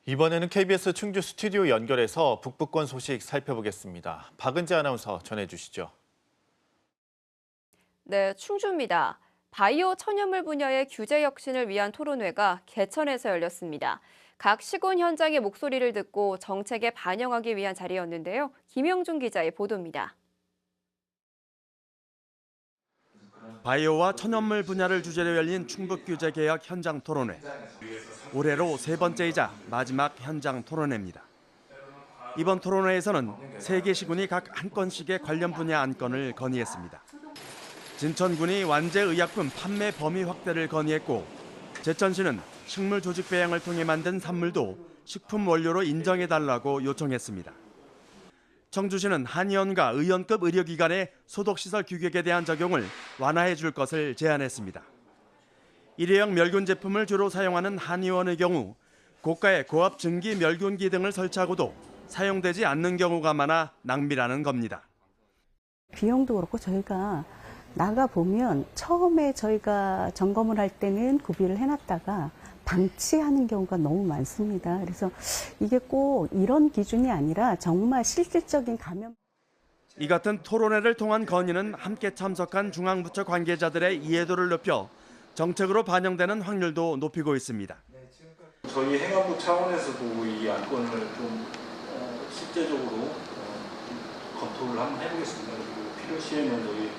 이번에는 KBS 충주 스튜디오 연결해서 북부권 소식 살펴보겠습니다. 박은지 아나운서 전해주시죠. 네, 충주입니다. 바이오 천연물 분야의 규제 혁신을 위한 토론회가 개천에서 열렸습니다. 각 시군 현장의 목소리를 듣고 정책에 반영하기 위한 자리였는데요. 김영준 기자의 보도입니다. 바이오와 천연물 분야를 주제로 열린 충북규제개혁 현장 토론회. 올해로 세 번째이자 마지막 현장 토론회입니다. 이번 토론회에서는 세 개 시군이 각 한 건씩의 관련 분야 안건을 건의했습니다. 진천군이 완제의약품 판매 범위 확대를 건의했고, 제천시는 식물 조직 배양을 통해 만든 산물도 식품 원료로 인정해달라고 요청했습니다. 청주시는 한의원과 의원급 의료기관의 소독시설 규격에 대한 적용을 완화해 줄 것을 제안했습니다. 일회용 멸균 제품을 주로 사용하는 한의원의 경우 고가의 고압 증기 멸균기 등을 설치하고도 사용되지 않는 경우가 많아 낭비라는 겁니다. 비용도 그렇고 저희가 나가보면 처음에 저희가 점검을 할 때는 구비를 해놨다가 방치하는 경우가 너무 많습니다. 그래서 이게 꼭 이런 기준이 아니라 정말 실질적인 감염. 이 같은 토론회를 통한 건의는 함께 참석한 중앙부처 관계자들의 이해도를 높여 정책으로 반영되는 확률도 높이고 있습니다. 저희 행안부 차원에서도 이 안건을 좀 실제적으로 검토를 한번 해보겠습니다. 그리고 필요시에는 저희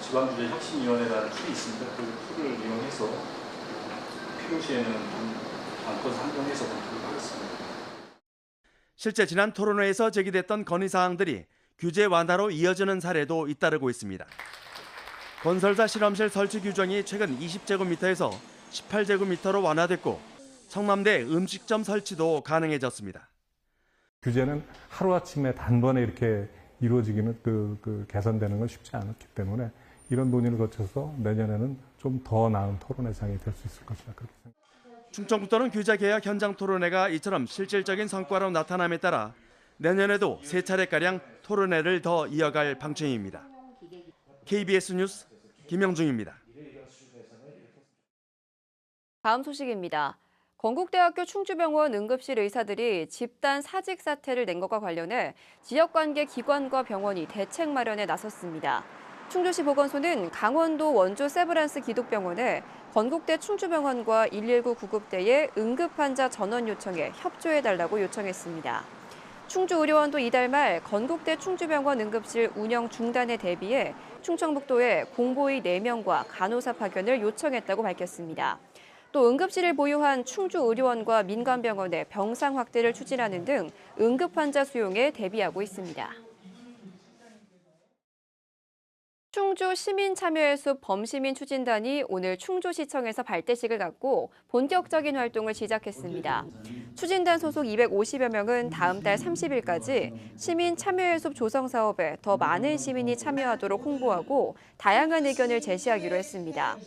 지방규제혁신위원회라는 툴이 있습니다. 그 툴을 이용해서 필요시에는 안건 상정해서 검토를 하겠습니다. 실제 지난 토론회에서 제기됐던 건의사항들이 규제 완화로 이어지는 사례도 잇따르고 있습니다. 건설사 실험실 설치 규정이 최근 20제곱미터에서 18제곱미터로 완화됐고, 성남대 음식점 설치도 가능해졌습니다. 규제는 하루아침에 단번에 이렇게 이루어지기는 개선되는 건 쉽지 않았기 때문에 이런 논의를 거쳐서 내년에는 좀 더 나은 토론회상이 될 수 있을 것이다, 그렇게 생각합니다. 충청북도는 규제개혁 현장 토론회가 이처럼 실질적인 성과로 나타남에 따라 내년에도 3차례가량 토론회를 더 이어갈 방침입니다. KBS 뉴스 김영중입니다. 다음 소식입니다. 건국대학교 충주병원 응급실 의사들이 집단 사직 사태를 낸 것과 관련해 지역관계 기관과 병원이 대책 마련에 나섰습니다. 충주시 보건소는 강원도 원주 세브란스 기독병원에 건국대 충주병원과 119 구급대의 응급환자 전원 요청에 협조해달라고 요청했습니다. 충주의료원도 이달 말 건국대 충주병원 응급실 운영 중단에 대비해 충청북도에 공보의 4명과 간호사 파견을 요청했다고 밝혔습니다. 또 응급실을 보유한 충주의료원과 민간병원의 병상 확대를 추진하는 등 응급환자 수용에 대비하고 있습니다. 충주 시민참여예술 범시민 추진단이 오늘 충주시청에서 발대식을 갖고 본격적인 활동을 시작했습니다. 추진단 소속 250여 명은 다음 달 30일까지 시민참여예술 조성 사업에 더 많은 시민이 참여하도록 홍보하고 다양한 의견을 제시하기로 했습니다.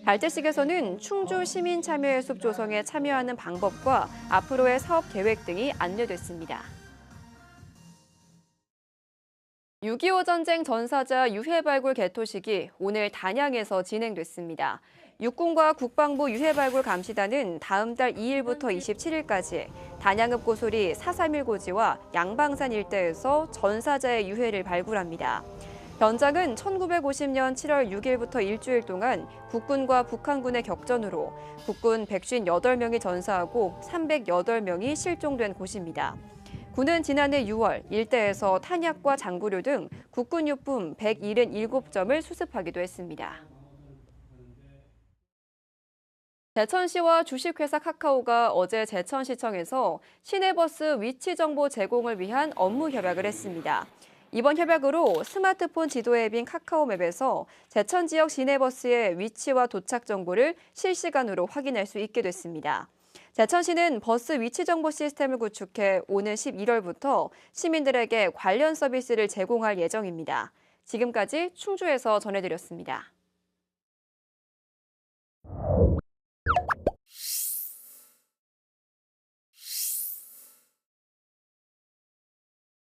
발대식에서는 충주 시민참여예술 조성에 참여하는 방법과 앞으로의 사업 계획 등이 안내됐습니다. 6.25 전쟁 전사자 유해 발굴 개토식이 오늘 단양에서 진행됐습니다. 육군과 국방부 유해 발굴 감시단은 다음 달 2일부터 27일까지 단양읍 고소리 431 고지와 양방산 일대에서 전사자의 유해를 발굴합니다. 현장은 1950년 7월 6일부터 일주일 동안 국군과 북한군의 격전으로 국군 158명이 전사하고 308명이 실종된 곳입니다. 군은 지난해 6월 일대에서 탄약과 장구류 등 국군 유품 177점을 수습하기도 했습니다. 제천시와 주식회사 카카오가 어제 제천시청에서 시내버스 위치 정보 제공을 위한 업무 협약을 했습니다. 이번 협약으로 스마트폰 지도 앱인 카카오맵에서 제천 지역 시내버스의 위치와 도착 정보를 실시간으로 확인할 수 있게 됐습니다. 제천시는 버스 위치 정보 시스템을 구축해 오는 11월부터 시민들에게 관련 서비스를 제공할 예정입니다. 지금까지 충주에서 전해드렸습니다.